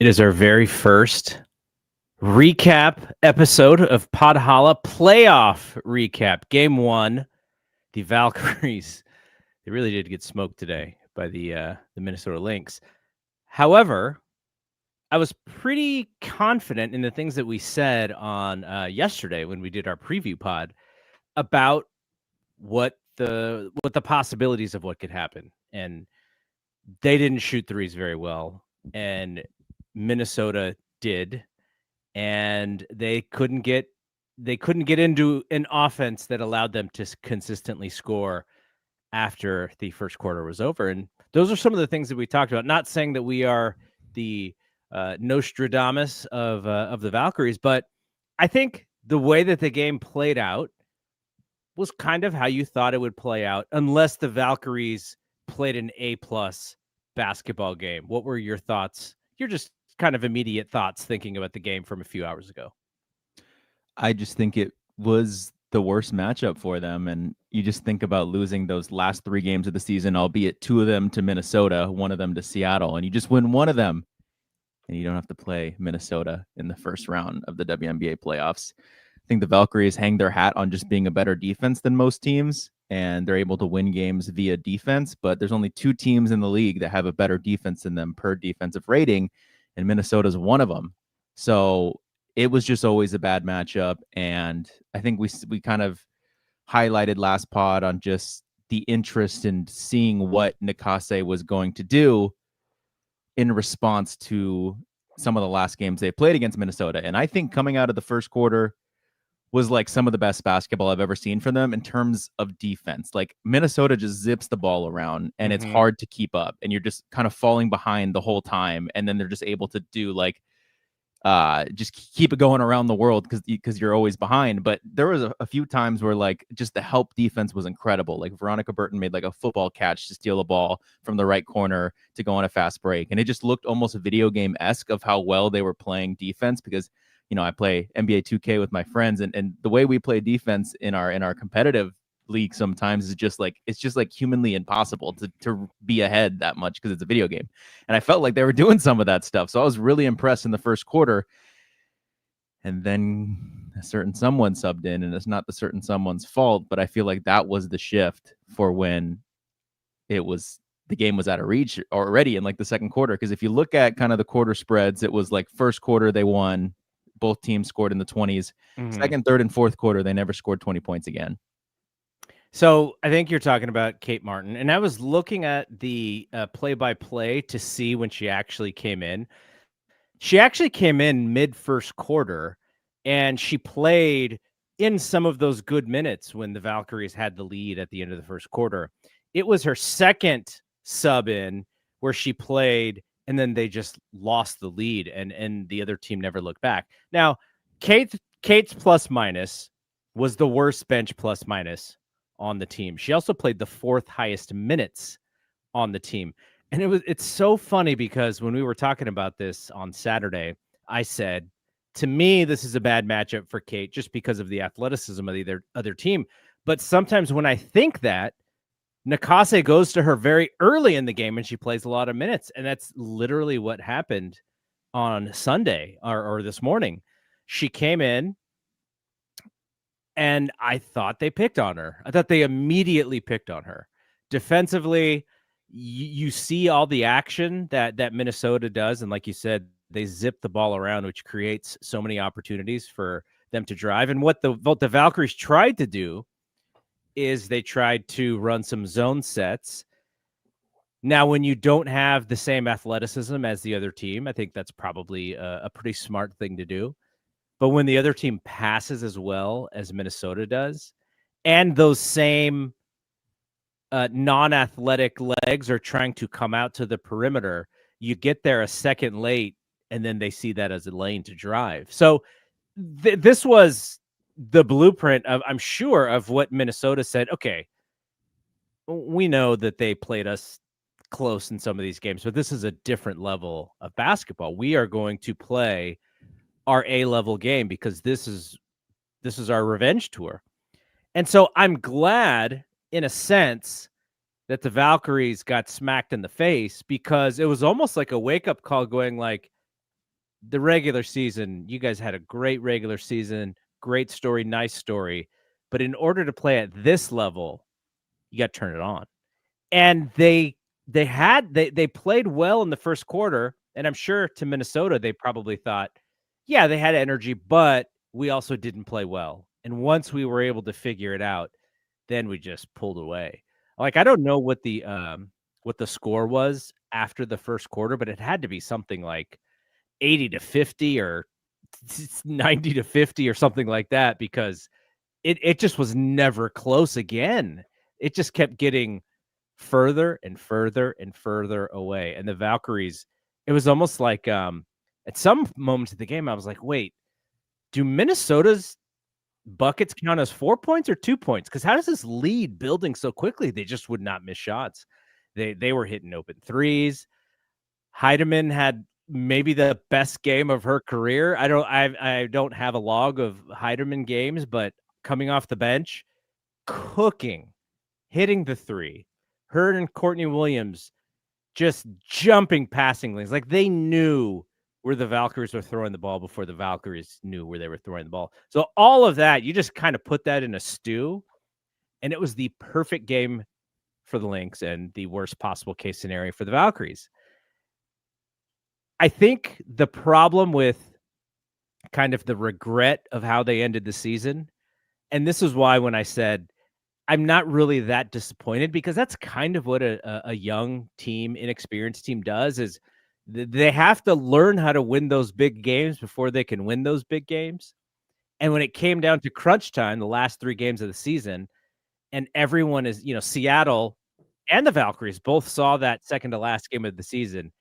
It is our very first recap episode of Podhalla playoff recap. Game one, the Valkyries. They really did get smoked today by the Minnesota Lynx. However, I was pretty confident in the things that we said on yesterday when we did our preview pod about what the possibilities of what could happen. And they didn't shoot threes very well, and Minnesota did, and they couldn't get into an offense that allowed them to consistently score after the first quarter was over. And those are some of the things that we talked about. Not saying that we are the Nostradamus of the Valkyries, but I think the way that the game played out was kind of how you thought it would play out, unless the Valkyries played an A-plus basketball game. What were your thoughts? You're just kind of immediate thoughts thinking about the game from a few hours ago. I just think it was the worst matchup for them. And you just think about losing those last 3 games of the season, albeit 2 of them to Minnesota, 1 of them to Seattle, and you just win 1 of them and you don't have to play Minnesota in the first round of the WNBA playoffs. I think the Valkyries hang their hat on just being a better defense than most teams, and they're able to win games via defense, but there's only 2 teams in the league that have a better defense than them per defensive rating, and Minnesota's one of them. So it was just always a bad matchup, and I think we kind of highlighted last pod on just the interest in seeing what Nikase was going to do in response to some of the last games they played against Minnesota. And I think coming out of the first quarter was like some of the best basketball I've ever seen from them in terms of defense. Like Minnesota just zips the ball around and it's hard to keep up, and you're just kind of falling behind the whole time. And then they're just able to do like, just keep it going around the world because you're always behind. But there was a few times where like just the help defense was incredible. Like Veronica Burton made like a football catch to steal a ball from the right corner to go on a fast break. And it just looked almost video game-esque of how well they were playing defense, because I play NBA 2K with my friends, and the way we play defense in our competitive league sometimes is just like, it's just like humanly impossible to be ahead that much because it's a video game. And I felt like they were doing some of that stuff. So I was really impressed in the first quarter. And then a certain someone subbed in, and it's not the certain someone's fault, but I feel like that was the shift for when the game was out of reach already in like the second quarter. Because if you look at kind of the quarter spreads, it was like first quarter they won. Both teams scored in the 20s. Second, third, and fourth quarter, they never scored 20 points again. So I think you're talking about Kate Martin. And I was looking at the play-by-play to see when she actually came in. She actually came in mid-first quarter, and she played in some of those good minutes when the Valkyries had the lead at the end of the first quarter. It was her second sub in where she played, and then they just lost the lead, and the other team never looked back. Now, Kate's plus minus was the worst bench plus minus on the team. She also played the 4th highest minutes on the team. And it's so funny because when we were talking about this on Saturday, I said, to me, this is a bad matchup for Kate just because of the athleticism of the other team. But sometimes when I think that, Nikase goes to her very early in the game and she plays a lot of minutes. And that's literally what happened on Sunday or this morning. She came in, and I thought they picked on her. I thought they immediately picked on her. Defensively, you see all the action that Minnesota does. And like you said, they zip the ball around, which creates so many opportunities for them to drive. And what the Valkyries tried to do is they tried to run some zone sets. Now, when you don't have the same athleticism as the other team, I think that's probably a pretty smart thing to do. But when the other team passes as well as Minnesota does, and those same non-athletic legs are trying to come out to the perimeter, you get there a second late, and then they see that as a lane to drive. So this was the blueprint of, I'm sure, of what Minnesota said. Okay, we know that they played us close in some of these games, but this is a different level of basketball. We are going to play our A-level game because this is our revenge tour. And so I'm glad, in a sense, that the Valkyries got smacked in the face, because it was almost like a wake-up call going like, the regular season, you guys had a great regular season, great story, nice story. But in order to play at this level, you got to turn it on. And they played well in the first quarter. And I'm sure to Minnesota, they probably thought, yeah, they had energy, but we also didn't play well. And once we were able to figure it out, then we just pulled away. Like, I don't know what the score was after the first quarter, but it had to be something like 80-50 or 90-50 or something like that, because it just was never close again. It just kept getting further and further and further away. And the Valkyries, it was almost like at some moments of the game, I was like, wait, do Minnesota's buckets count as 4 points or 2 points? Because how does this lead building so quickly? They just would not miss shots. They were hitting open threes. Heidemann had maybe the best game of her career. I don't have a log of Heidemann games, but coming off the bench, cooking, hitting the three. Her and Courtney Williams just jumping passing lanes. Like, they knew where the Valkyries were throwing the ball before the Valkyries knew where they were throwing the ball. So all of that, you just kind of put that in a stew, and it was the perfect game for the Lynx and the worst possible case scenario for the Valkyries. I think the problem with kind of the regret of how they ended the season, and this is why when I said I'm not really that disappointed, because that's kind of what a young team, inexperienced team does, is they have to learn how to win those big games before they can win those big games. And when it came down to crunch time, the last 3 games of the season, and everyone is, Seattle and the Valkyries both saw that second to last game of the season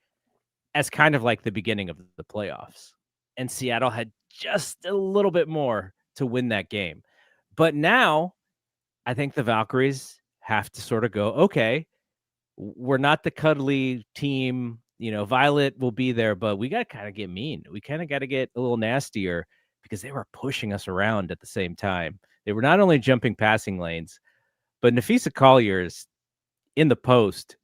as kind of like the beginning of the playoffs. And Seattle had just a little bit more to win that game. But now I think the Valkyries have to sort of go, okay, we're not the cuddly team. Violet will be there, but we got to kind of get mean. We kind of got to get a little nastier, because they were pushing us around at the same time. They were not only jumping passing lanes, but Nafisa Collier's in the post.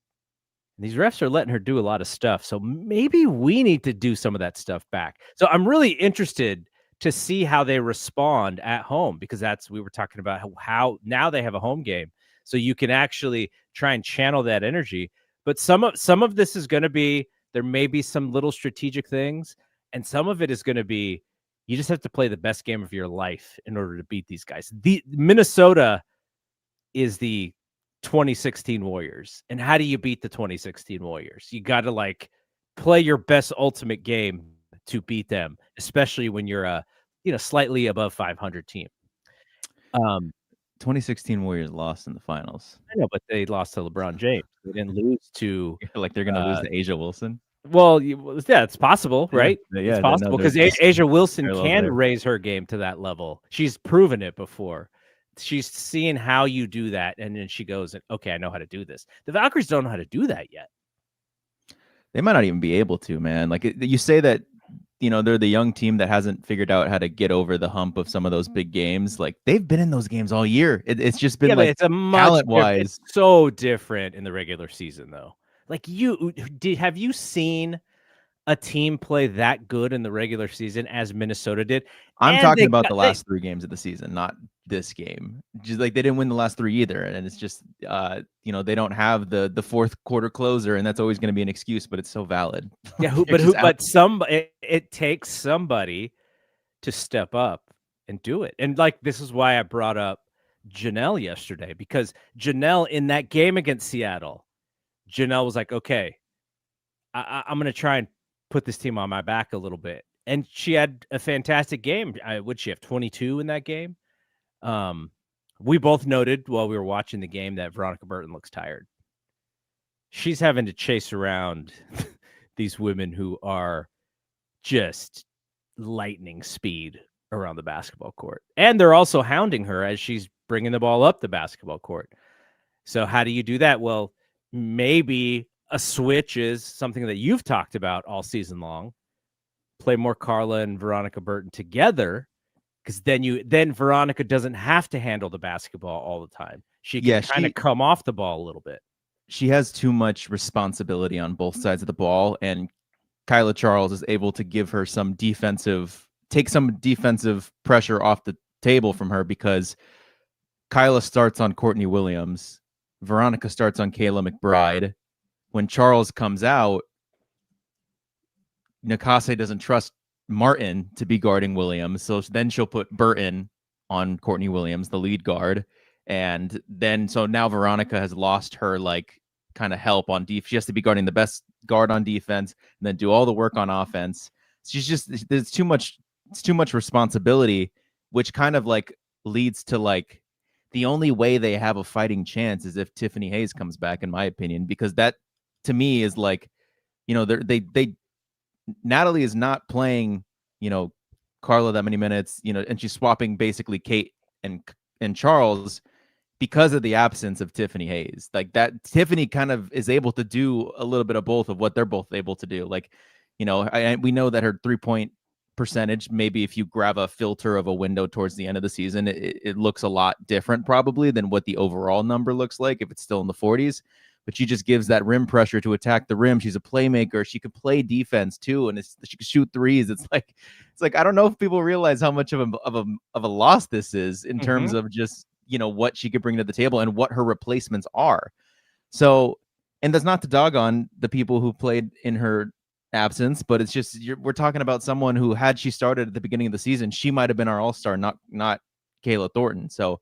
These refs are letting her do a lot of stuff. So maybe we need to do some of that stuff back. So I'm really interested to see how they respond at home, because we were talking about how now they have a home game. So you can actually try and channel that energy. But some of this is going to be, there may be some little strategic things, and some of it is going to be, you just have to play the best game of your life in order to beat these guys. The Minnesota is the 2016 Warriors. And how do you beat the 2016 Warriors? You got to play your best ultimate game to beat them, especially when you're a slightly above 500 team. 2016 Warriors lost in the finals. I know, but they lost to LeBron James. They didn't lose to like they're going to lose to Asia Wilson. Well, yeah, it's possible, right? Yeah, it's possible, because Asia Wilson can raise her game to that level. She's proven it before. She's seeing how you do that, and then she goes, okay, I know how to do this. The Valkyries don't know how to do that yet. They might not even be able to, man. Like, you say that, they're the young team that hasn't figured out how to get over the hump of some of those big games. Like, they've been in those games all year. It's just been it's a much talent-wise. It's so different in the regular season, though. Like, have you seen a team play that good in the regular season as Minnesota did? I'm talking about the last 3 games of the season, not this game. Just like, they didn't win the last 3 either, and it's just they don't have the fourth quarter closer, and that's always going to be an excuse, but it's so valid. Yeah, it takes somebody to step up and do it. And this is why I brought up Janelle yesterday, because Janelle, in that game against Seattle, Janelle was like, okay, I'm going to try and put this team on my back a little bit. And she had a fantastic game. Would she have 22 in that game? We both noted while we were watching the game that Veronica Burton looks tired. She's having to chase around these women who are just lightning speed around the basketball court. And they're also hounding her as she's bringing the ball up the basketball court. So how do you do that? Well, maybe a switch is something that you've talked about all season long. Play more Carla and Veronica Burton together, because then Veronica doesn't have to handle the basketball all the time. She can kind of come off the ball a little bit. She has too much responsibility on both sides of the ball, and Kyla Charles is able to give her take some defensive pressure off the table from her, because Kyla starts on Courtney Williams, Veronica starts on Kayla McBride. When Charles comes out, Nakase doesn't trust Martin to be guarding Williams, so then she'll put Burton on Courtney Williams, the lead guard, and then so now Veronica has lost her like kind of help on defense. She has to be guarding the best guard on defense and then do all the work on offense. There's too much responsibility, which kind of like leads to like the only way they have a fighting chance is if Tiffany Hayes comes back, in my opinion, because that to me is like, they Natalie is not playing, Carla that many minutes, and she's swapping basically Kate and Charles because of the absence of Tiffany Hayes. Like that, Tiffany kind of is able to do a little bit of both of what they're both able to do. Like, we know that her 3-point percentage, maybe if you grab a filter of a window towards the end of the season, it looks a lot different probably than what the overall number looks like if it's still in the 40s. But she just gives that rim pressure to attack the rim. She's a playmaker. She could play defense too, and she could shoot threes. It's like I don't know if people realize how much of a loss this is in terms of just what she could bring to the table and what her replacements are. So, and that's not to dog on the people who played in her absence, but it's just we're talking about someone who, had she started at the beginning of the season, she might have been our all-star, not Kayla Thornton. So,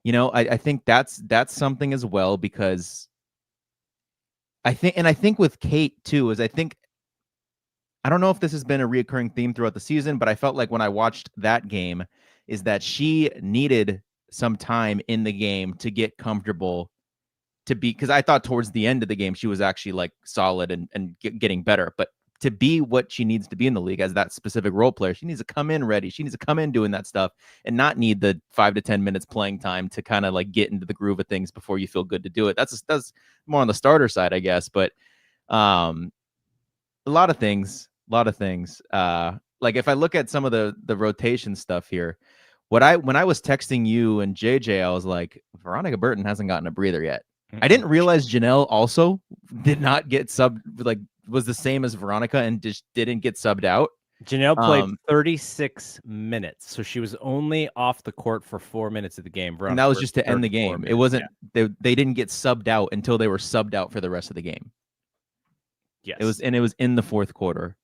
I think that's something as well, because I think with Kate too is I don't know if this has been a reoccurring theme throughout the season, but I felt like when I watched that game is that she needed some time in the game to get comfortable because I thought towards the end of the game she was actually like solid and getting better, but to be what she needs to be in the league as that specific role player, she needs to come in ready. She needs to come in doing that stuff and not need the 5 to 10 minutes playing time to kind of like get into the groove of things before you feel good to do it. That's more on the starter side, I guess. But a lot of things. Like if I look at some of the rotation stuff here, when I was texting you and JJ, I was like, Veronica Burton hasn't gotten a breather yet. I didn't realize Janelle also did not get was the same as Veronica and just didn't get subbed out. Janelle played 36 minutes, so she was only off the court for 4 minutes of the game. And that was just to end the game. It wasn't they didn't get subbed out until they were subbed out for the rest of the game. Yes. It was in the fourth quarter.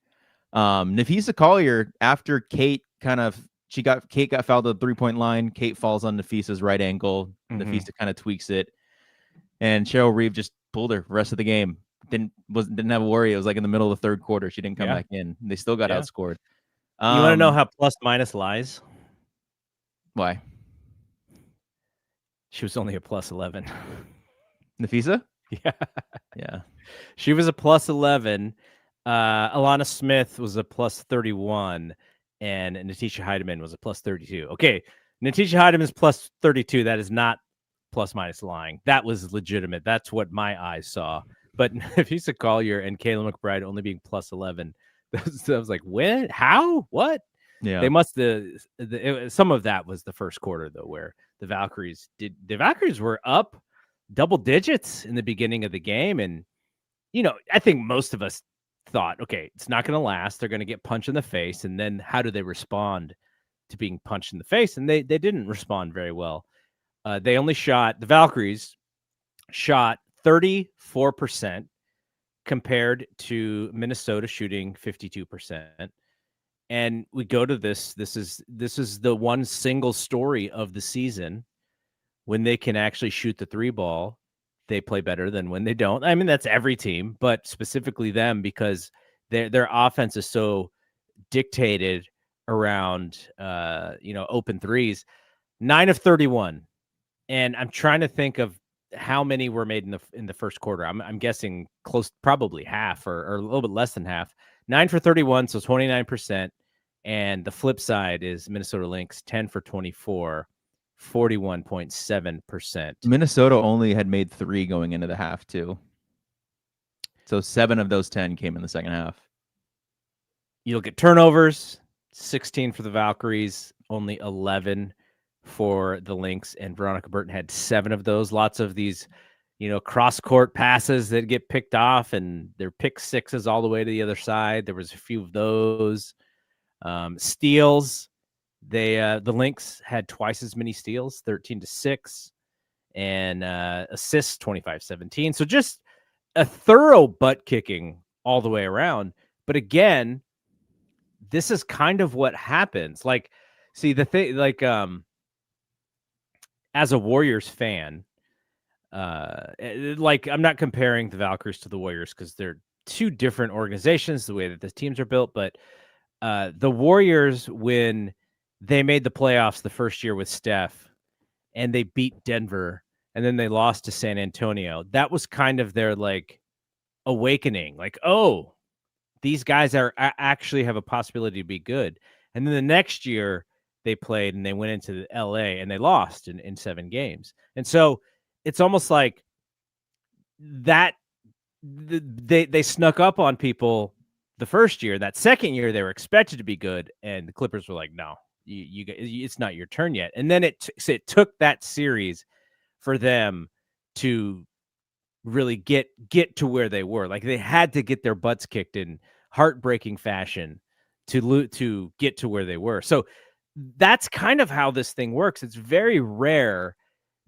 Nafisa Collier, after Kate got fouled at the 3-point line. Kate falls on Nafisa's right ankle. Nafisa kind of tweaks it. And Cheryl Reeve just pulled her the rest of the game. Didn't have a worry. It was like in the middle of the third quarter. She didn't come back in. They still got outscored. You want to know how plus minus lies? Why? She was only a plus 11. Nafisa? Yeah. Yeah. She was a plus 11. Alana Smith was a plus 31. And Natisha Heidemann was a plus 32. Okay. Natisha Heidemann's plus 32. That is not plus minus lying. That was legitimate. That's what my eyes saw. But Nafisa Collier and Kayla McBride only being plus 11, I was like, when? How? What? Yeah. They must some of that was the first quarter though, where the Valkyries were up double digits in the beginning of the game, and I think most of us thought, okay, it's not going to last. They're going to get punched in the face, and then how do they respond to being punched in the face? And they didn't respond very well. The Valkyries shot 34% compared to Minnesota shooting 52%. And we go to this is the one single story of the season. When they can actually shoot the 3 ball, they play better than when they don't. I mean, that's every team, but specifically them, because their offense is so dictated around open threes. 9 of 31. And I'm trying to think of how many were made in the first quarter. I'm guessing close, probably half or a little bit less than half. 9 for 31, so 29%. And the flip side is Minnesota Lynx, 10 for 24, 41.7%. Minnesota only had made 3 going into the half too. So 7 of those 10 came in the second half. You look at turnovers, 16 for the Valkyries, only 11 for the Lynx, and Veronica Burton had 7 of those. Lots of these cross court passes that get picked off and they're pick sixes all the way to the other side. There was a few of those. Steals. The Lynx had twice as many steals, 13-6, and assists 25-17. So just a thorough butt kicking all the way around. But again, this is kind of what happens. Like, see, the thing, like, as a Warriors fan, like, I'm not comparing the Valkyries to the Warriors because they're two different organizations, the way that the teams are built. But the Warriors, when they made the playoffs the first year with Steph and they beat Denver and then they lost to San Antonio, that was kind of their like awakening. Like, oh, these guys actually have a possibility to be good. And then the next year they played and they went into LA and they lost in 7 games. And so it's almost like that they snuck up on people the first year. That second year they were expected to be good, and the Clippers were like, no, it's not your turn yet. And then it took that series for them to really get to where they were. Like, they had to get their butts kicked in heartbreaking fashion to get to where they were. So that's kind of how this thing works. It's very rare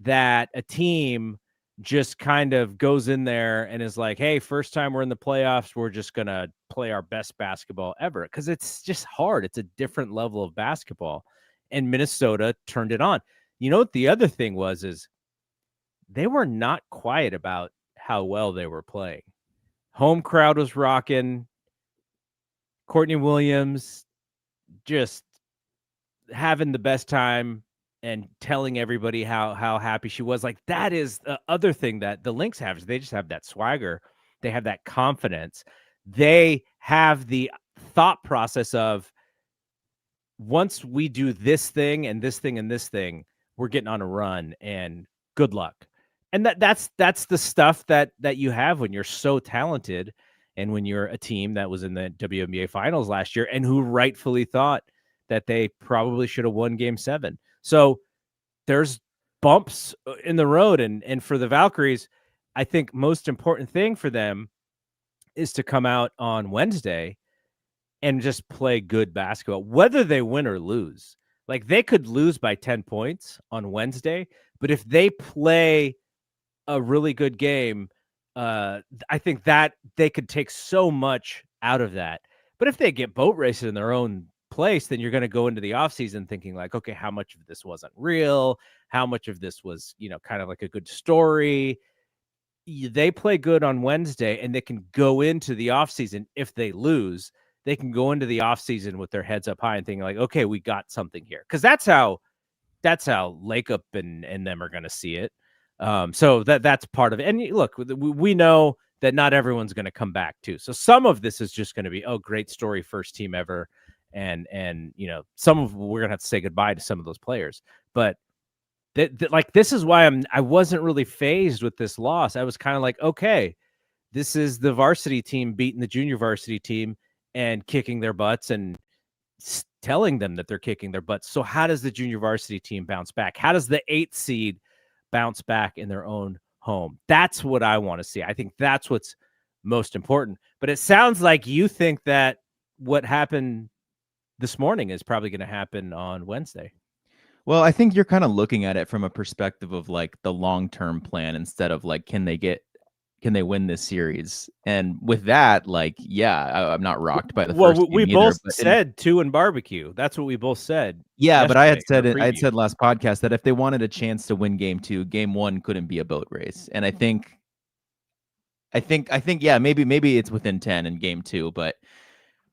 that a team just kind of goes in there and is like, hey, first time we're in the playoffs, we're just going to play our best basketball ever. Because it's just hard. It's a different level of basketball. And Minnesota turned it on. You know what the other thing is they were not quiet about how well they were playing. Home crowd was rocking. Courtney Williams just having the best time and telling everybody how happy she was. Like, that is the other thing that the Lynx have, is they just have that swagger. They have that confidence. They have the thought process of, once we do this thing and this thing and this thing, we're getting on a run, and good luck. And that's the stuff that you have when you're so talented, and when you're a team that was in the WNBA finals last year and who rightfully thought that they probably should have won Game 7. So there's bumps in the road. And for the Valkyries, I think most important thing for them is to come out on Wednesday and just play good basketball, whether they win or lose. Like, they could lose by 10 points on Wednesday, but if they play a really good game, I think that they could take so much out of that. But if they get boat racing in their own place, then you're going to go into the offseason thinking like, okay, how much of this wasn't real? How much of this was, kind of like a good story? They play good on Wednesday, and they can go into the offseason. If they lose, they can go into the offseason with their heads up high and thinking like, okay, we got something here. Because that's how Lakeup and them are going to see it. So that's part of it. And look, we know that not everyone's going to come back too. So some of this is just going to be, oh, great story, first team ever. And some of we're going to have to say goodbye to some of those players. But like, this is why I wasn't really fazed with this loss. I was kind of like, okay, this is the varsity team beating the junior varsity team and kicking their butts and telling them that they're kicking their butts. So how does the junior varsity team bounce back? How does the 8th seed bounce back in their own home? That's what I want to see. I think that's what's most important. But it sounds like you think that what happened this morning is probably going to happen on Wednesday. Well, I think you're kind of looking at it from a perspective of like the long-term plan instead of like, can they win this series? And with that, like, yeah, I'm not rocked by the first game we either, both said 2 and barbecue. That's what we both said. Yeah, but I had said last podcast that if they wanted a chance to win Game 2, Game 1 couldn't be a boat race. And I think, yeah, maybe it's within 10 in Game 2, but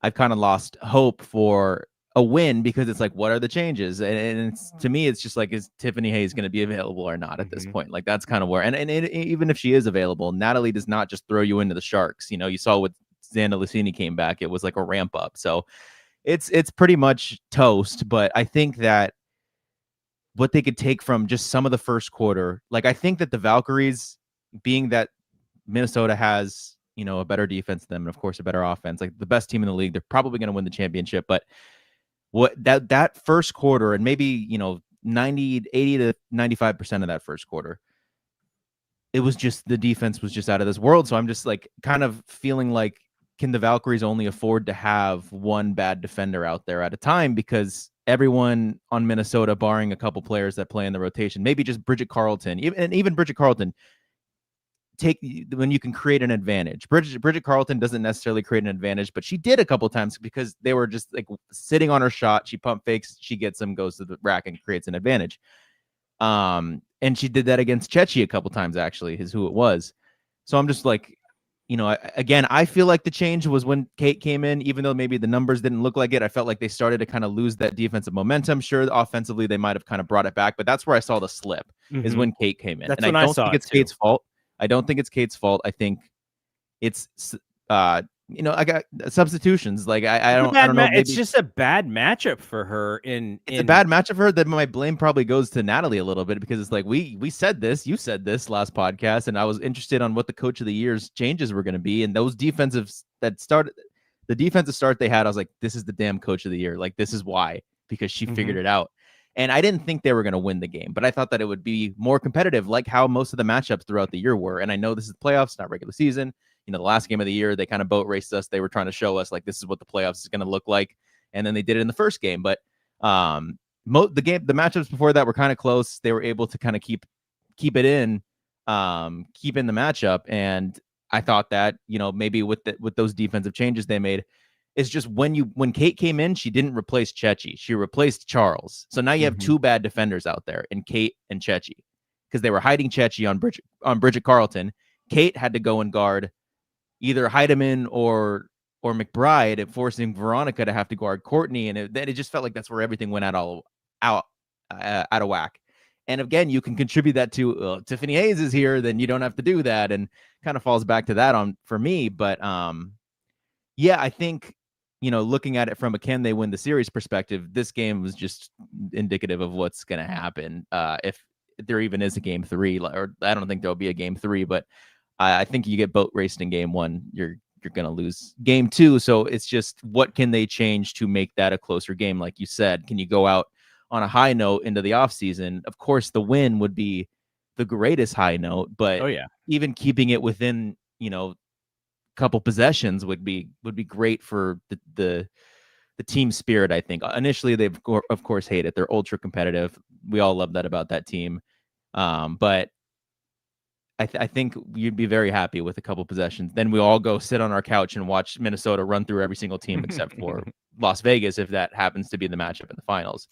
I've kind of lost hope for a win because it's like, what are the changes? And to me, it's just like, is Tiffany Hayes going to be available or not at this point? Like, that's kind of where, and even if she is available, Natalie does not just throw you into the Sharks. You saw with Xanda Lucini came back, it was like a ramp up. So it's pretty much toast. But I think that what they could take from just some of the first quarter, like, I think that the Valkyries, being that Minnesota has, a better defense than them, and of course a better offense, like the best team in the league, they're probably going to win the championship. But what that first quarter, and maybe 80 to 95% of that first quarter, it was just the defense was just out of this world. So I'm just like kind of feeling like, can the Valkyries only afford to have one bad defender out there at a time? Because everyone on Minnesota, barring a couple players that play in the rotation, maybe just Bridget Carleton, even Bridget Carleton, take when you can create an advantage. Bridget Carleton doesn't necessarily create an advantage, but she did a couple times because they were just like sitting on her shot. She pump fakes, she gets them, goes to the rack, and creates an advantage. And she did that against Chechi a couple times, actually, is who it was. So I'm just like, I feel like the change was when Kate came in, even though maybe the numbers didn't look like it. I felt like they started to kind of lose that defensive momentum. Sure, offensively, they might have kind of brought it back, but that's where I saw the slip is when Kate came in. That's and when I don't saw think it it's too. Kate's fault. I don't think it's Kate's fault. I think it's I got substitutions. Like I don't know. Maybe It's just a bad matchup for her. It's a bad matchup for her. That my blame probably goes to Natalie a little bit, because it's like we said this, you said this last podcast, and I was interested on what the coach of the year's changes were going to be, and those defensive start they had, I was like, this is the damn coach of the year. Like, this is why, because she figured it out. And I didn't think they were going to win the game, but I thought that it would be more competitive, like how most of the matchups throughout the year were. And I know this is the playoffs, not regular season. The last game of the year, they kind of boat raced us. They were trying to show us like this is what the playoffs is going to look like, and then they did it in the first game. But the matchups before that were kind of close. They were able to kind of keep it in, keep in the matchup. And I thought that maybe with those defensive changes they made, it's just when Kate came in, she didn't replace Chechi. She replaced Charles. So now you have two bad defenders out there in Kate and Chechi, because they were hiding Chechi on Bridget Carleton. Kate had to go and guard either Heidemann or McBride, forcing Veronica to have to guard Courtney, and it just felt like that's where everything went out of whack. And again, you can contribute that to Tiffany Hayes is here, then you don't have to do that, and kind of falls back to that for me. But yeah, I think looking at it from a can they win the series perspective, this game was just indicative of what's going to happen if there even is a game 3, or I don't think there'll be a game 3, but I think you get boat raced in game 1, you're going to lose game 2. So it's just, what can they change to make that a closer game? Like you said, can you go out on a high note into the offseason? Of course, the win would be the greatest high note, but even keeping it within, couple possessions would be great for the team spirit. I think initially they of course hate it. They're ultra competitive. We all love that about that team. But I think you'd be very happy with a couple possessions. Then we all go sit on our couch and watch Minnesota run through every single team except for Las Vegas, if that happens to be the matchup in the finals.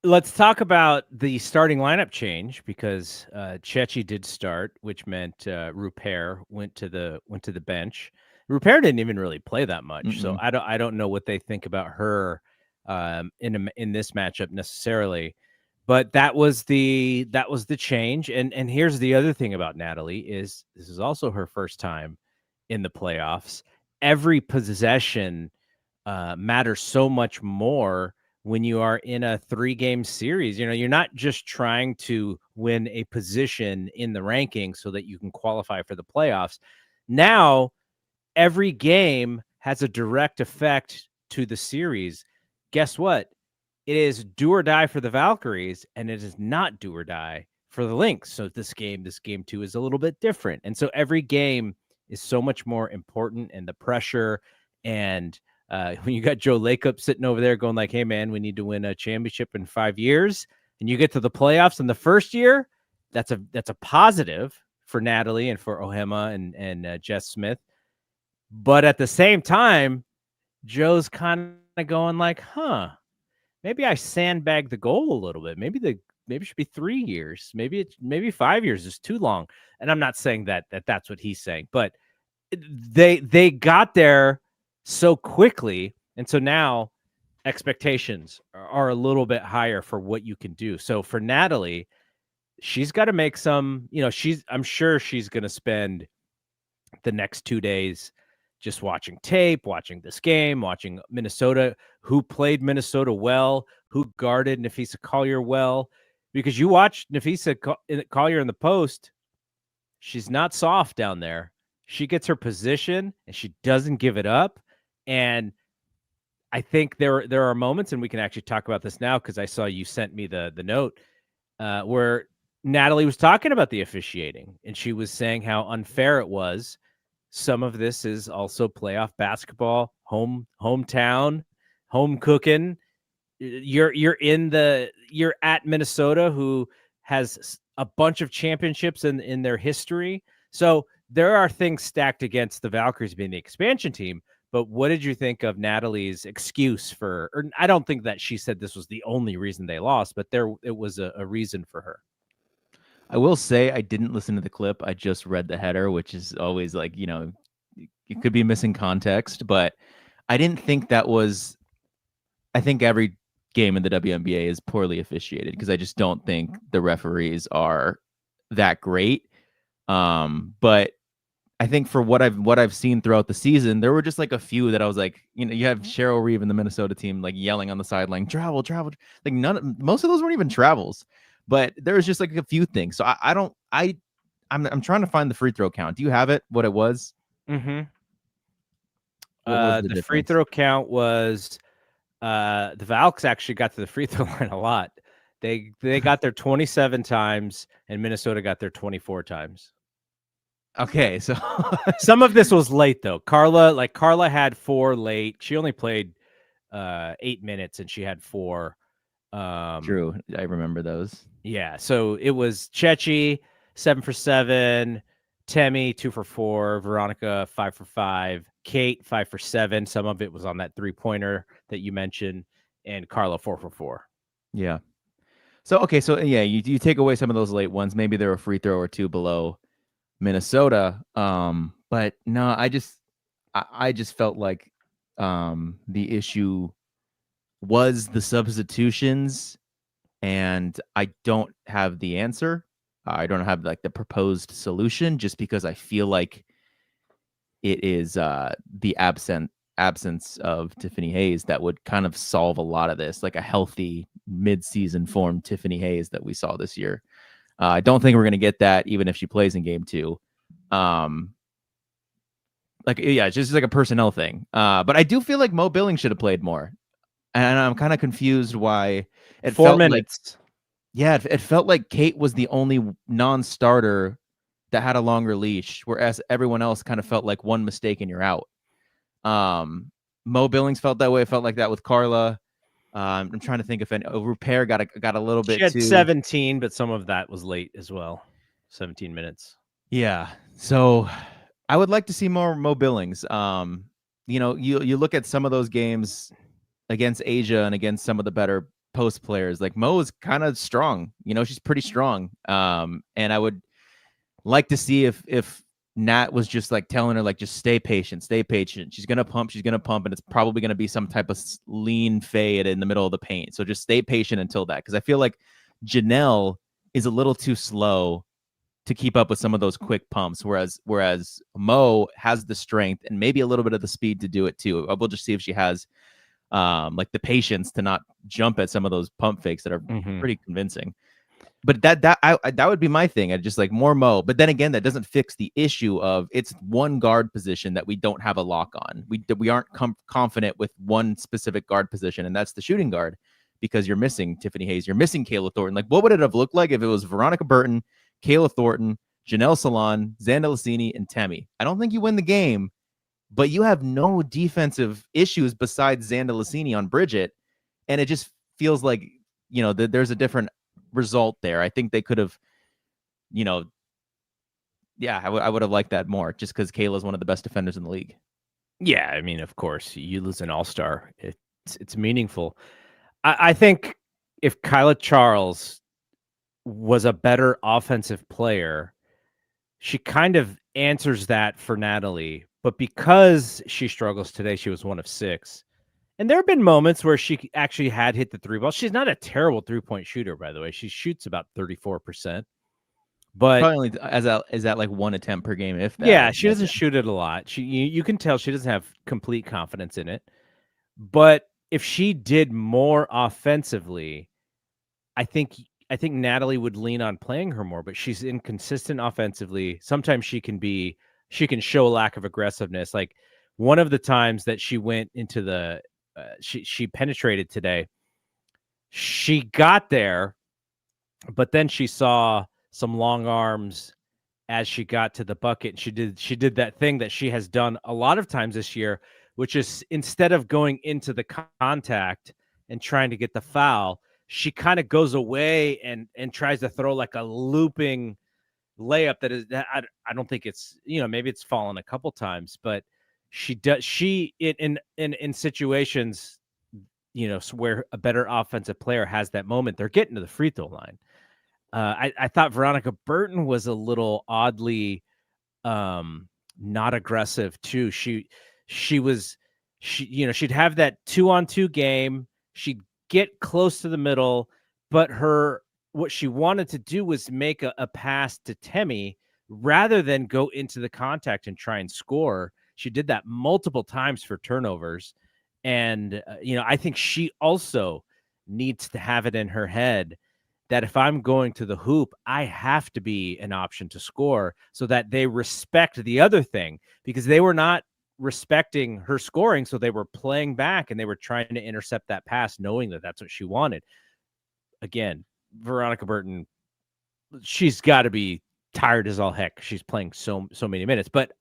Let's talk about the starting lineup change, because Chechi did start, which meant Rupert went to the bench. Rupert didn't even really play that much, so I don't know what they think about her in this matchup necessarily. But that was the change. And here's the other thing about Natalie is this is also her first time in the playoffs. Every possession matters so much more when you are in a 3-game series. You're not just trying to win a position in the rankings so that you can qualify for the playoffs. Now, every game has a direct effect to the series. Guess what? It is do or die for the Valkyries, and it is not do or die for the Lynx. So this game 2 is a little bit different. And so every game is so much more important, and the pressure. And when you got Joe Lacob sitting over there going like, hey, man, we need to win a championship in 5 years, and you get to the playoffs in the first year, that's a positive for Natalie and for Ohema and Jess Smith. But at the same time, Joe's kind of going like, maybe I sandbag the goal a little bit. Maybe it should be 3 years. Maybe 5 years is too long. And I'm not saying that's what he's saying, but they got there so quickly, and so now expectations are a little bit higher for what you can do. So for Natalie, she's got to make some. I'm sure she's going to spend the next 2 days just watching tape, watching this game, watching Minnesota, who played Minnesota well, who guarded Nafisa Collier well, because you watch Nafisa Collier in the post. She's not soft down there. She gets her position and she doesn't give it up. And I think there are moments, and we can actually talk about this now because I saw you sent me the note where Natalie was talking about the officiating, and she was saying how unfair it was. Some of this is also playoff basketball, hometown, home cooking. You're at Minnesota, who has a bunch of championships in their history. So there are things stacked against the Valkyries being the expansion team. But what did you think of Natalie's excuse for? Or I don't think that she said this was the only reason they lost, but it was a reason for her. I will say I didn't listen to the clip. I just read the header, which is always like, you could be missing context, but I didn't think that was. I think every game in the WNBA is poorly officiated because I just don't think the referees are that great. But I think for what I've seen throughout the season, there were just like a few that I was like, you have Cheryl Reeve in the Minnesota team like yelling on the sideline, travel, like most of those weren't even travels, but there was just like a few things. So I'm trying to find the free throw count. Do you have it? What it was? Mm-hmm. What was the free throw count was the Valks actually got to the free throw line a lot. They got there 27 times, and Minnesota got there 24 times. Okay, so some of this was late though. Carla had 4 late. She only played 8 minutes, and she had 4. True, I remember those. Yeah, so it was Chechi 7 for 7, Temi 2 for 4, Veronica 5 for 5, Kate 5 for 7. Some of it was on that 3-pointer that you mentioned, and Carla 4 for 4. Yeah. So okay, so yeah, you take away some of those late ones. Maybe there were a free throw or two below Minnesota. But no, I just felt like the issue was the substitutions, and I don't have the answer. I don't have like the proposed solution, just because I feel like it is the absence of Tiffany Hayes that would kind of solve a lot of this, like a healthy mid-season form Tiffany Hayes that we saw this year. I don't think we're going to get that even if she plays in game 2. It's just like a personnel thing. But I do feel like Mo Billings should have played more. And I'm kind of confused why it 4 felt minutes. It felt like Kate was the only non-starter that had a longer leash, whereas everyone else kind of felt like one mistake and you're out. Mo Billings felt that way. It felt like that with Carla. I'm trying to think if Rupert got a little bit. She had too. 17, but some of that was late as well. 17 minutes. Yeah. So I would like to see more Mo Billings. You look at some of those games against Asia and against some of the better post players. Like Mo is kind of strong. She's pretty strong. And I would like to see if Nat was just like telling her, like, just stay patient. She's gonna pump, and it's probably gonna be some type of lean fade in the middle of the paint. So just stay patient until that, because I feel like Janelle is a little too slow to keep up with some of those quick pumps, whereas Mo has the strength and maybe a little bit of the speed to do it too. We'll just see if she has like the patience to not jump at some of those pump fakes that are pretty convincing. But that would be my thing. I'd just like more Mo. But then again, that doesn't fix the issue of it's one guard position that we don't have a lock on. We aren't confident with one specific guard position, and that's the shooting guard, because you're missing Tiffany Hayes, you're missing Kayla Thornton. Like, what would it have looked like if it was Veronica Burton, Kayla Thornton, Janelle Salon, Xanda Lassini, and Temi? I don't think you win the game, but you have no defensive issues besides Xanda Lassini on Bridget, and it just feels like there's a different result there. I think they could have, I would have liked that more, just because Kayla's one of the best defenders in the league. Yeah, I mean, of course, you lose an all-star. It's meaningful. I think if Kyla Charles was a better offensive player, she kind of answers that for Natalie. But because she struggles today, she was 1 of 6. And there have been moments where she actually had hit the 3 ball. She's not a terrible 3-point shooter, by the way. She shoots about 34%. But probably is that like 1 attempt per game, if that. Yeah, she doesn't shoot it a lot. You can tell she doesn't have complete confidence in it. But if she did more offensively, I think Natalie would lean on playing her more. But she's inconsistent offensively. Sometimes she can show a lack of aggressiveness. Like one of the times that she went into the she penetrated today, she got there, but then she saw some long arms as she got to the bucket. She did that thing that she has done a lot of times this year, which is instead of going into the contact and trying to get the foul, she kind of goes away and tries to throw like a looping layup that is that I don't think it's, maybe it's fallen a couple times, but she in situations, where a better offensive player has that moment, they're getting to the free throw line. I thought Veronica Burton was a little oddly not aggressive too. She'd have that 2-on-2 game. She'd get close to the middle, but what she wanted to do was make a pass to Temi rather than go into the contact and try and score. She did that multiple times for turnovers. And, I think she also needs to have it in her head that if I'm going to the hoop, I have to be an option to score so that they respect the other thing, because they were not respecting her scoring. So they were playing back and they were trying to intercept that pass, knowing that that's what she wanted. Again, Veronica Burton, she's got to be tired as all heck. She's playing so many minutes, but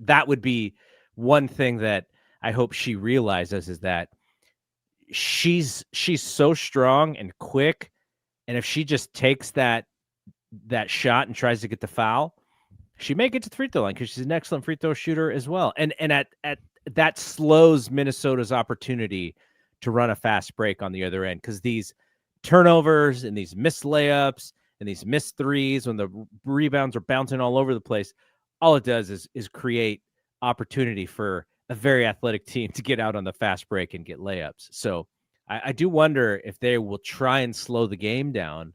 that would be one thing that I hope she realizes, is that she's so strong and quick. And if she just takes that shot and tries to get the foul, she may get to the free throw line because she's an excellent free throw shooter as well. And at that slows Minnesota's opportunity to run a fast break on the other end, because these turnovers and these missed layups and these missed threes, when the rebounds are bouncing all over the place, all it does is create opportunity for a very athletic team to get out on the fast break and get layups. So I do wonder if they will try and slow the game down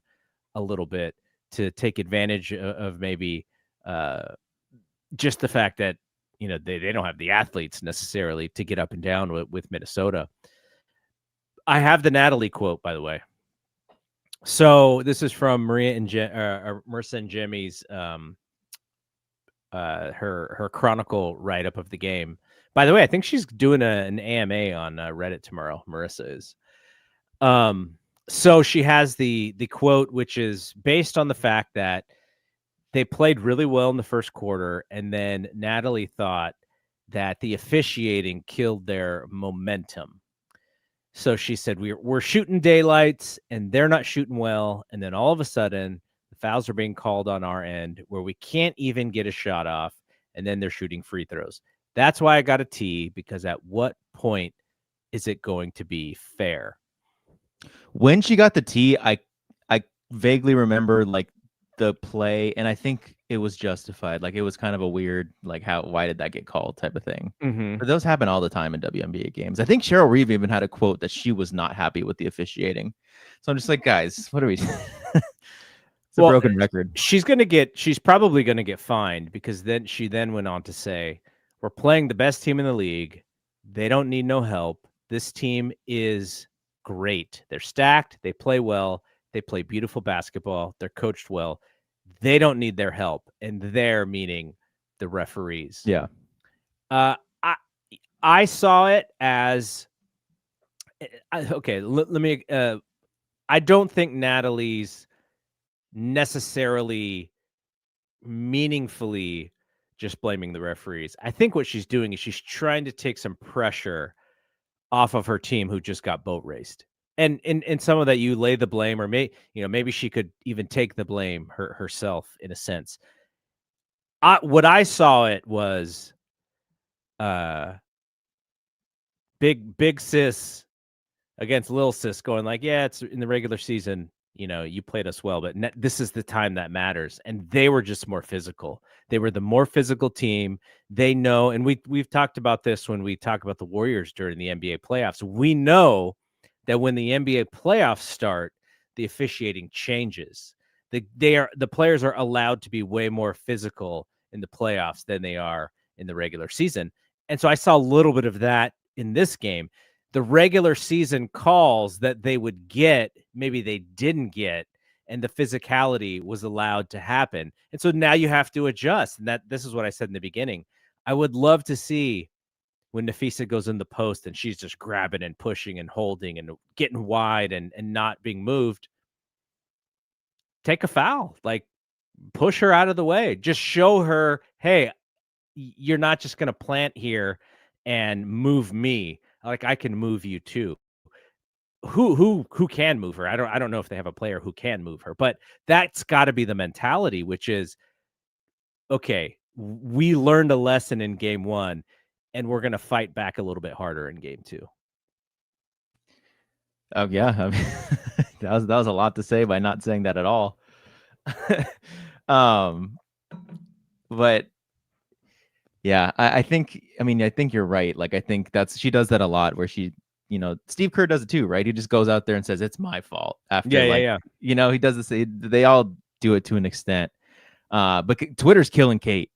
a little bit to take advantage of maybe just the fact that, they don't have the athletes necessarily to get up and down with Minnesota. I have the Natalie quote, by the way. So this is from Marissa and Jimmy's her chronicle write-up of the game. By the way, I think she's doing an AMA on Reddit tomorrow. Marissa is. So she has the quote, which is based on the fact that they played really well in the first quarter, and then Natalie thought that the officiating killed their momentum. So she said, we're shooting daylights and they're not shooting well, and then all of a sudden the fouls are being called on our end where we can't even get a shot off, and then they're shooting free throws. That's why I got a T, because at what point is it going to be fair? When she got the T, I vaguely remember like the play, and I think it was justified. Like, it was kind of a weird, like, why did that get called type of thing. Mm-hmm. But those happen all the time in WNBA games. I think Cheryl Reeve even had a quote that she was not happy with the officiating. So I'm just like, guys, what are we? It's a broken record. She's probably going to get fined, because then she went on to say, we're playing the best team in the league. They don't need no help. This team is great. They're stacked. They play well. They play beautiful basketball. They're coached well. They don't need their help. And they're meaning the referees. Yeah. I saw it as, okay, let me, I don't think Natalie's necessarily meaningfully just blaming the referees. I think what she's doing is she's trying to take some pressure off of her team, who just got boat raced. And in some of that, you lay the blame, or maybe she could even take the blame herself in a sense. What I saw it was big sis against little sis, going like, yeah, it's in the regular season, you played us well, but this is the time that matters. And they were just more physical. They were the more physical team. They know, and we've talked about this when we talk about the Warriors during the NBA playoffs. We know that when the NBA playoffs start, the officiating changes. The players are allowed to be way more physical in the playoffs than they are in the regular season. And so I saw a little bit of that in this game. The regular season calls that they would get, maybe they didn't get, and the physicality was allowed to happen. And so now you have to adjust. And this is what I said in the beginning. I would love to see when Nafisa goes in the post and she's just grabbing and pushing and holding and getting wide and not being moved, take a foul. Like, push her out of the way. Just show her, hey, you're not just going to plant here and move me. Like, I can move you too. Who can move her? I don't know if they have a player who can move her, but that's got to be the mentality, which is, okay, we learned a lesson in game 1 and we're going to fight back a little bit harder in game 2. Oh yeah, I mean, that was a lot to say by not saying that at all. But yeah, I think you're right. Like, I think she does that a lot, where she, Steve Kerr does it too, right? He just goes out there and says it's my fault after, Yeah. he does this. They all do it to an extent. But Twitter's killing Kate.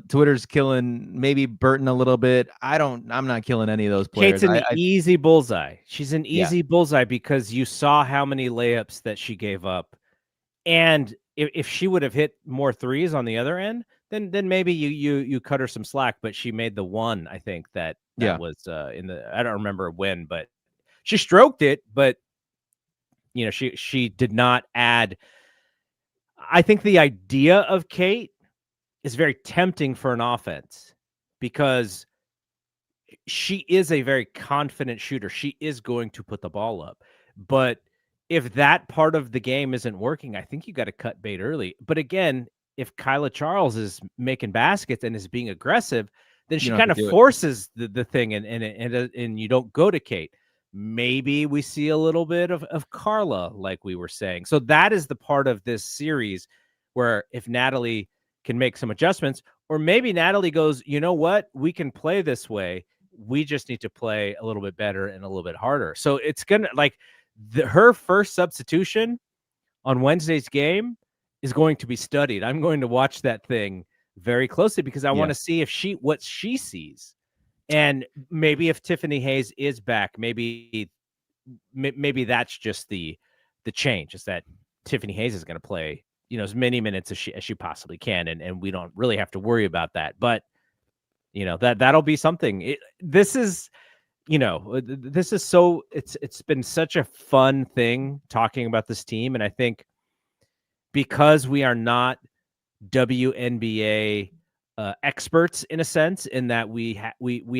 Twitter's killing maybe Burton a little bit. I'm not killing any of those players. Kate's an easy bullseye. She's an easy bullseye because you saw how many layups that she gave up. And if she would have hit more threes on the other end, then maybe you cut her some slack. But she made the one, I think, that was in the, I don't remember when, but she stroked it. But she did not add. I think the idea of Kate is very tempting for an offense because she is a very confident shooter. She is going to put the ball up. But if that part of the game isn't working, I think you got to cut bait early. But again, if Kyla Charles is making baskets and is being aggressive, then she kind of forces the thing, and you don't go to Kate. Maybe we see a little bit of Carla, like we were saying. So that is the part of this series where if Natalie can make some adjustments, or maybe Natalie goes, you know what, we can play this way. We just need to play a little bit better and a little bit harder. So it's going to, like, her first substitution on Wednesday's game is going to be studied. I'm going to watch that thing very closely because I want to see what she sees. And maybe if Tiffany Hayes is back, maybe that's just the change, is that Tiffany Hayes is going to play, as many minutes as she possibly can. And we don't really have to worry about that. But, that'll be something. This is so, it's been such a fun thing talking about this team. And I think because we are not WNBA experts in a sense, in that we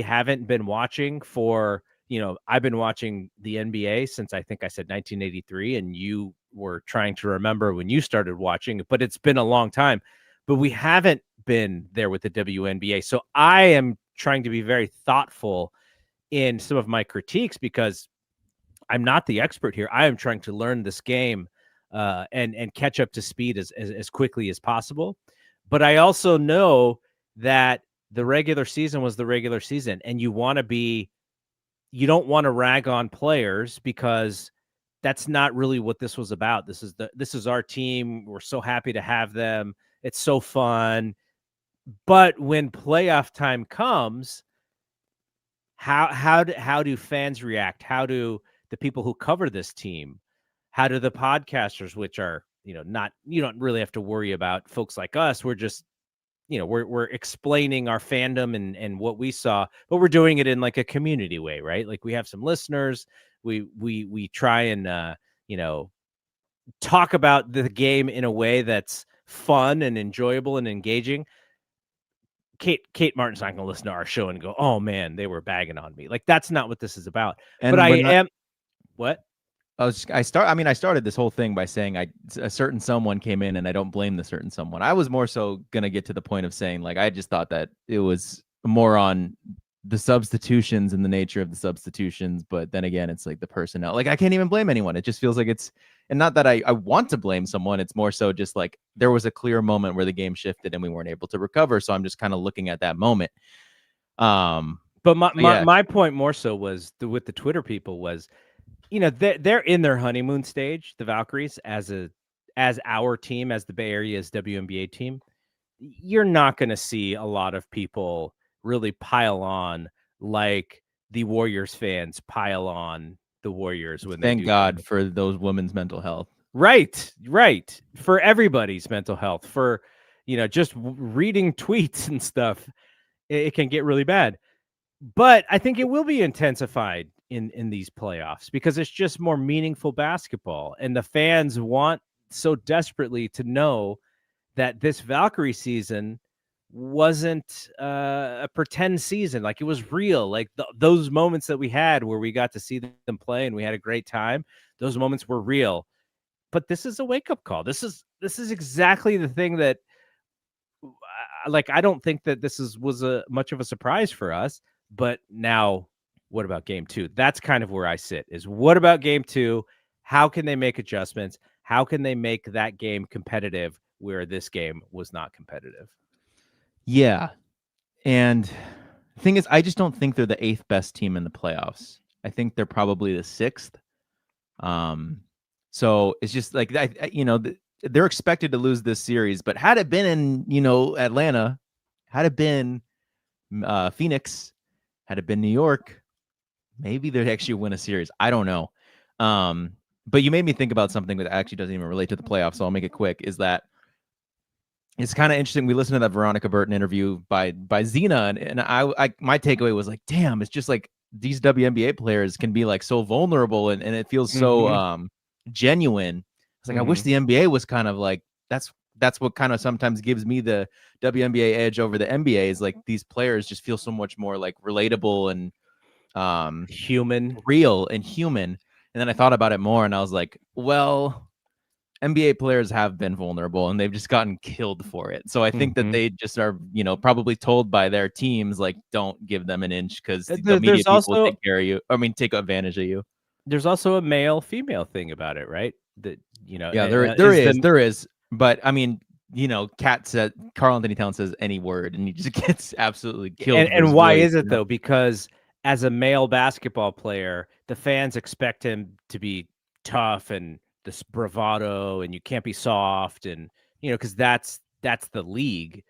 haven't been watching for, I've been watching the NBA since I think I said 1983, and you were trying to remember when you started watching, but it's been a long time. But we haven't been there with the WNBA. So I am trying to be very thoughtful in some of my critiques because I'm not the expert here. I am trying to learn this game and catch up to speed as quickly as possible. But I also know that the regular season was the regular season, and you don't want to rag on players because that's not really what this was about. This is our team. We're so happy to have them. It's so fun. But when playoff time comes, how do fans react? How do the people who cover this team? How do the podcasters, which are, you don't really have to worry about folks like us. We're just, we're explaining our fandom and what we saw, but we're doing it in like a community way, right? Like, we have some listeners. We try and, talk about the game in a way that's fun and enjoyable and engaging. Kate Martin's not going to listen to our show and go, oh man, they were bagging on me. Like, that's not what this is about. But what? I started this whole thing by saying a certain someone came in, and I don't blame the certain someone. I was more so going to get to the point of saying, like, I just thought that it was more on the substitutions and the nature of the substitutions. But then again, it's like the personnel. Like, I can't even blame anyone. It just feels like and not that I want to blame someone. It's more so just like there was a clear moment where the game shifted and we weren't able to recover. So I'm just kind of looking at that moment. But my point more so was with the Twitter people was, they're in their honeymoon stage, the Valkyries, as our team, as the Bay Area's WNBA team. You're not going to see a lot of people really pile on like the Warriors fans pile on the Warriors when Thank God for those women's mental health. Right. For everybody's mental health, for, just reading tweets and stuff, it can get really bad. But I think it will be intensified in these playoffs because it's just more meaningful basketball, and the fans want so desperately to know that this Valkyrie season wasn't a pretend season. Like, it was real. Like, those moments that we had where we got to see them play and we had a great time, those moments were real. But this is a wake-up call. This is exactly the thing that, like, I don't think that was a much of a surprise for us. But now, what about game 2? That's kind of where I sit, is what about game 2? How can they make adjustments? How can they make that game competitive where this game was not competitive? Yeah. And the thing is, I just don't think they're the 8th best team in the playoffs. I think they're probably the 6th. So it's just like, they're expected to lose this series, but had it been in, Atlanta, had it been Phoenix, had it been New York, maybe they'd actually win a series. I don't know. But you made me think about something that actually doesn't even relate to the playoffs, so I'll make it quick, is that it's kind of interesting. We listened to that Veronica Burton interview by Xena, and I my takeaway was like, damn, it's just like these WNBA players can be like so vulnerable, and it feels so genuine. It's like, I wish the NBA was kind of like, that's what kind of sometimes gives me the WNBA edge over the NBA, is like these players just feel so much more like relatable and human, real and human. And then I thought about it more, and I was like, well, NBA players have been vulnerable and they've just gotten killed for it. So I think that they just are, probably told by their teams, like, don't give them an inch, because the media there's people will also take care of you. I mean, take advantage of you. there's also a male female thing about it, right? That, Yeah, there is. But I mean, Carl Anthony Towns says any word and he just gets absolutely killed. And why is it though? Because as a male basketball player, the fans expect him to be tough and this bravado, and you can't be soft, and because that's the league.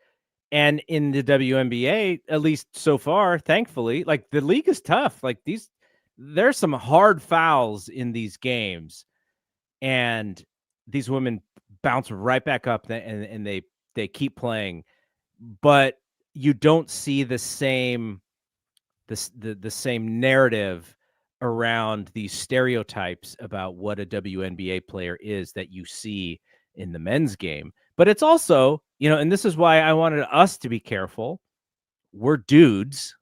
And in the WNBA, at least so far, thankfully, like, the league is tough. Like, there's some hard fouls in these games, and these women bounce right back up, and they keep playing. But you don't see the same the same narrative around these stereotypes about what a WNBA player is that you see in the men's game. But it's also, and this is why I wanted us to be careful. We're dudes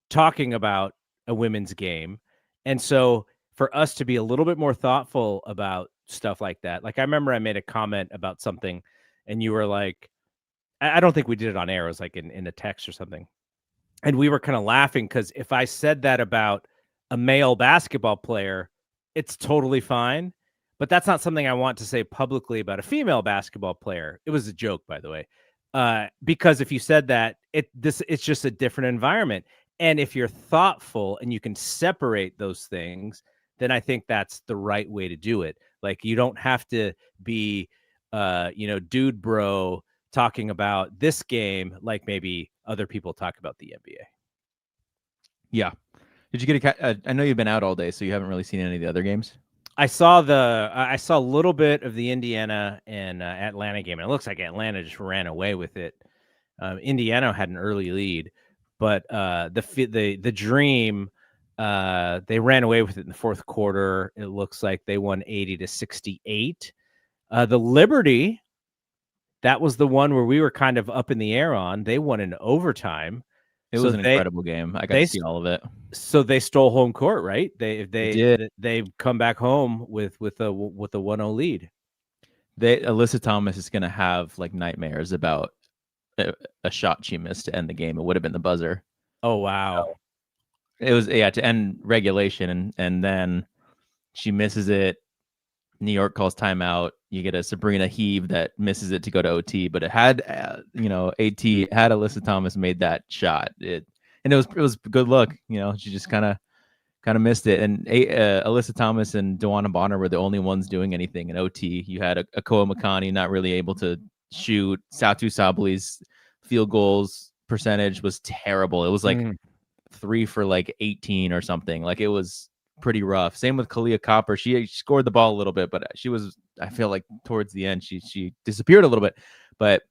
talking about a women's game. And so for us to be a little bit more thoughtful about stuff like that. Like, I remember I made a comment about something and you were like, I don't think we did it on air. It was like in a text or something. And we were kind of laughing because if I said that about a male basketball player, it's totally fine. But that's not something I want to say publicly about a female basketball player. It was a joke, by the way. Because if you said that, it's just a different environment. And if you're thoughtful and you can separate those things, then I think that's the right way to do it. Like, you don't have to be, dude bro talking about this game like maybe other people talk about the NBA. Yeah. Did you get I know you've been out all day, so you haven't really seen any of the other games. I saw a little bit of the Indiana and Atlanta game, and it looks like Atlanta just ran away with it. Indiana had an early lead, but the Dream, they ran away with it in the fourth quarter. It looks like they won 80-68. The Liberty, that was the one where we were kind of up in the air on. They won in overtime. It was an incredible game. I got to see all of it. So they stole home court, right? They come back home with a 1-0 lead. Alyssa Thomas is going to have like nightmares about a shot she missed to end the game. It would have been the buzzer. Oh wow! So it was to end regulation, and then she misses it. New York calls timeout. You get a Sabrina heave that misses it to go to OT, but it had, AT had Alyssa Thomas made that shot. It was good luck. She just kind of missed it. And Alyssa Thomas and Dewana Bonner were the only ones doing anything in OT. You had Akoa Makani not really able to shoot. Satu Sabli's field goals percentage was terrible. It was like 3 for like 18 or something. Like, it was pretty rough. Same with Kalia Copper. She scored the ball a little bit, but I feel like towards the end she disappeared a little bit. But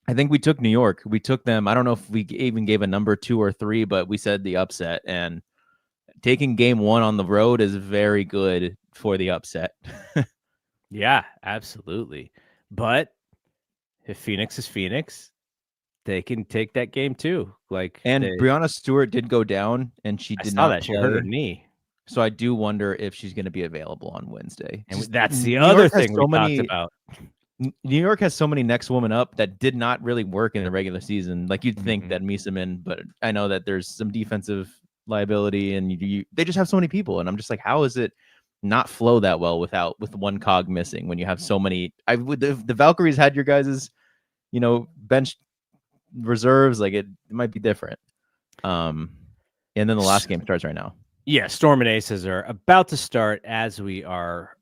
I think we took New York. We took them. I don't know if we even gave a number 2 or 3, but we said the upset. And taking game 1 on the road is very good for the upset. Yeah, absolutely. But if Phoenix is Phoenix, they can take that game too. And Breonna Stewart did go down, and she I did saw not that. She hurt her play. knee. So I do wonder if she's going to be available on Wednesday. And Just that's the New other York has thing so we talked many. about. New York has so many next woman up that did not really work in the regular season. Like you'd think that Misamin, but I know that there's some defensive liability, and they just have so many people, and I'm just like, how is it not flow that well with one cog missing when you have so many? If the Valkyries had your guys's, bench reserves, like it might be different. And then the last game starts right now. Yeah, Storm and Aces are about to start as we are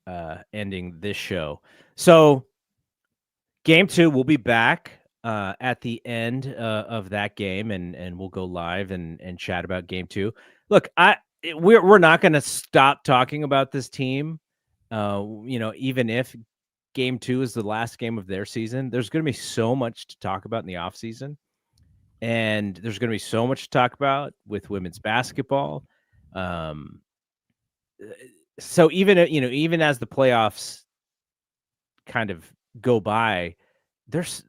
ending this show. So game 2, we'll be back at the end of that game, and we'll go live and chat about game 2. Look, we're not going to stop talking about this team. Even if game 2 is the last game of their season, there's going to be so much to talk about in the off season, and there's going to be so much to talk about with women's basketball. So even as the playoffs kind of go by, there's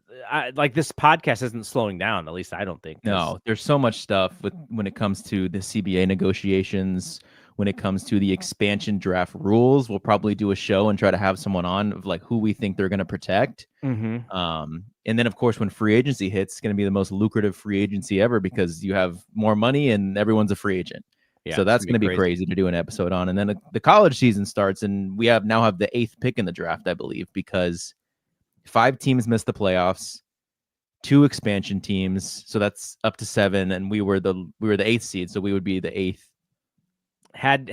this podcast isn't slowing down. At least I don't think. No, there's so much stuff when it comes to the CBA negotiations, when it comes to the expansion draft rules. We'll probably do a show and try to have someone on of like who we think they're going to protect. And then of course, when free agency hits, it's going to be the most lucrative free agency ever because you have more money and everyone's a free agent. Yeah, so that's going to be crazy to do an episode on. And then the college season starts, and we now have the 8th pick in the draft, I believe, because 5 teams missed the playoffs, 2 expansion teams, so that's up to 7, and we were the 8th seed, so we would be the 8th. Had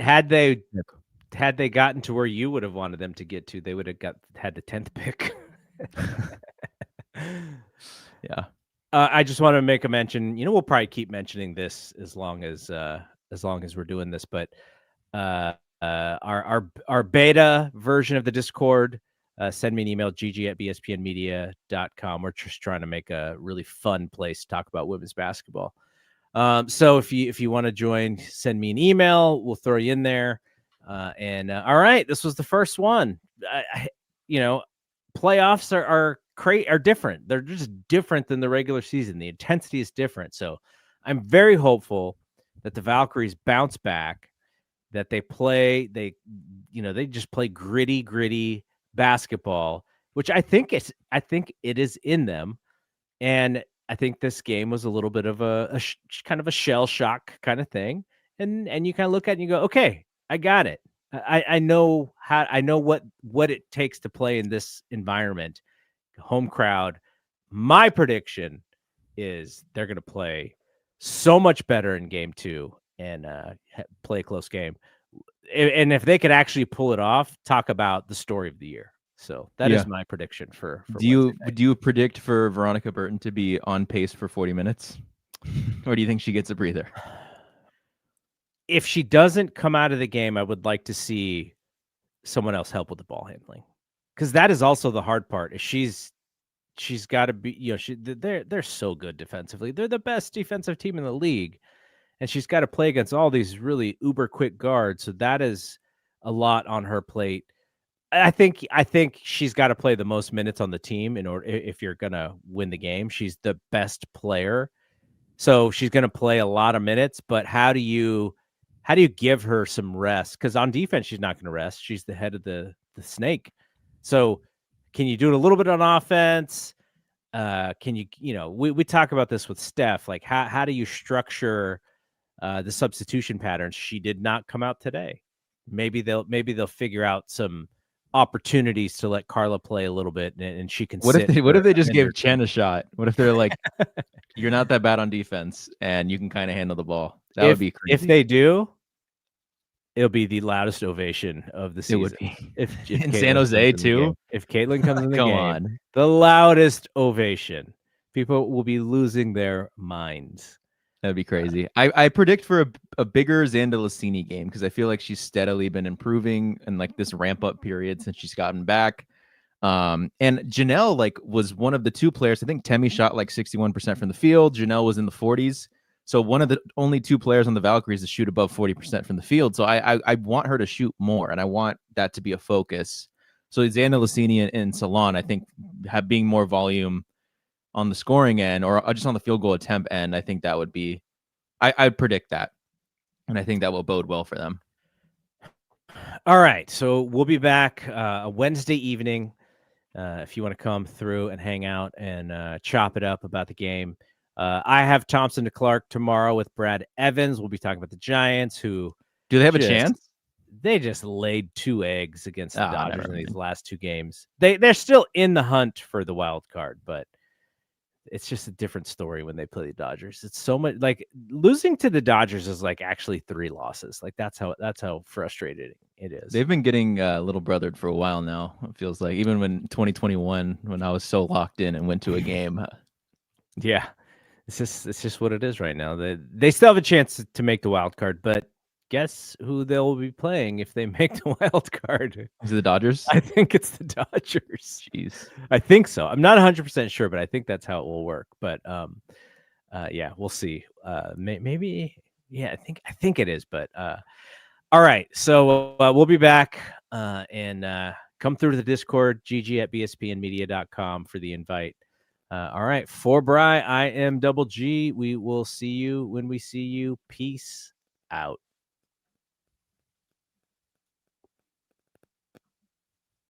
they gotten to where you would have wanted them to get to, they would have had the 10th pick. Yeah. I just want to make a mention. We'll probably keep mentioning this as long as we're doing this, but our beta version of the Discord, send me an email, gg@bspnmedia.com. We're just trying to make a really fun place to talk about women's basketball. So if you want to join, send me an email. We'll throw you in there. All right, this was the first one. Playoffs are different. They're just different than the regular season. The intensity is different. So I'm very hopeful that the Valkyries bounce back, that they just play gritty basketball, which I think it is in them. And I think this game was a little bit of a kind of a shell shock kind of thing. And you kind of look at it and you go, okay, I got it. I know what it takes to play in this environment. Home crowd. My prediction is they're going to play so much better in game 2 and play a close game. And if they could actually pull it off, talk about the story of the year. So that is my prediction for do you predict for Veronica Burton to be on pace for 40 minutes? Or do you think she gets a breather? If she doesn't come out of the game, I would like to see someone else help with the ball handling, because that is also the hard part. Is she's got to be, they're so good defensively. They're the best defensive team in the league, and she's got to play against all these really uber quick guards. So that is a lot on her plate. I think she's got to play the most minutes on the team in order, if you're gonna win the game. She's the best player, so she's gonna play a lot of minutes. But how do you give her some rest? Because on defense, she's not gonna rest. She's the head of the snake. So can you do it a little bit on offense? Can you we talk about this with Steph. Like how do you structure the substitution patterns? She did not come out today. Maybe they'll figure out some opportunities to let Carla play a little bit, and she can. What if they just gave Chen a shot? What if they're like, you're not that bad on defense and you can kind of handle the ball? That would be crazy. If they do, it'll be the loudest ovation of the season. It would be. If in San Jose too. If Caitlin comes in the Come game, on. The loudest ovation. People will be losing their minds. That'd be crazy. I predict for a bigger Xanda Lassini game, because I feel like she's steadily been improving in like this ramp up period since she's gotten back. And Janelle was one of the 2 players. I think Temi shot 61% from the field. Janelle was in the 40s. So one of the only 2 players on the Valkyries to shoot above 40% from the field. So I want her to shoot more, and I want that to be a focus. So Xanda Lassini and Salon, I think, being more volume on the scoring end or just on the field goal attempt end, I think that would be, I'd predict that. And I think that will bode well for them. All right. So we'll be back Wednesday evening. If you want to come through and hang out and chop it up about the game. I have Thompson to Clark tomorrow with Brad Evans. We'll be talking about the Giants, who do they have a chance? They just laid 2 eggs against the Dodgers in these mind. last 2 games. They're still in the hunt for the wild card, but it's just a different story when they play the Dodgers. It's so much like losing to the Dodgers is like actually 3 losses. Like that's how frustrating it is. They've been getting little brothered for a while now. It feels like even when 2021, when I was so locked in and went to a game. Yeah, it's just what it is right now. They still have a chance to make the wild card, but guess who they'll be playing if they make the wild card? Is it the Dodgers? I think it's the Dodgers. Jeez. I think so. I'm not 100% sure, but I think that's how it will work. But yeah, we'll see. Maybe yeah, I think it is, but all right. So we'll be back and come through to the Discord, gg@bspnmedia.com for the invite. All right. For Bri, I am Double G. We will see you when we see you. Peace out.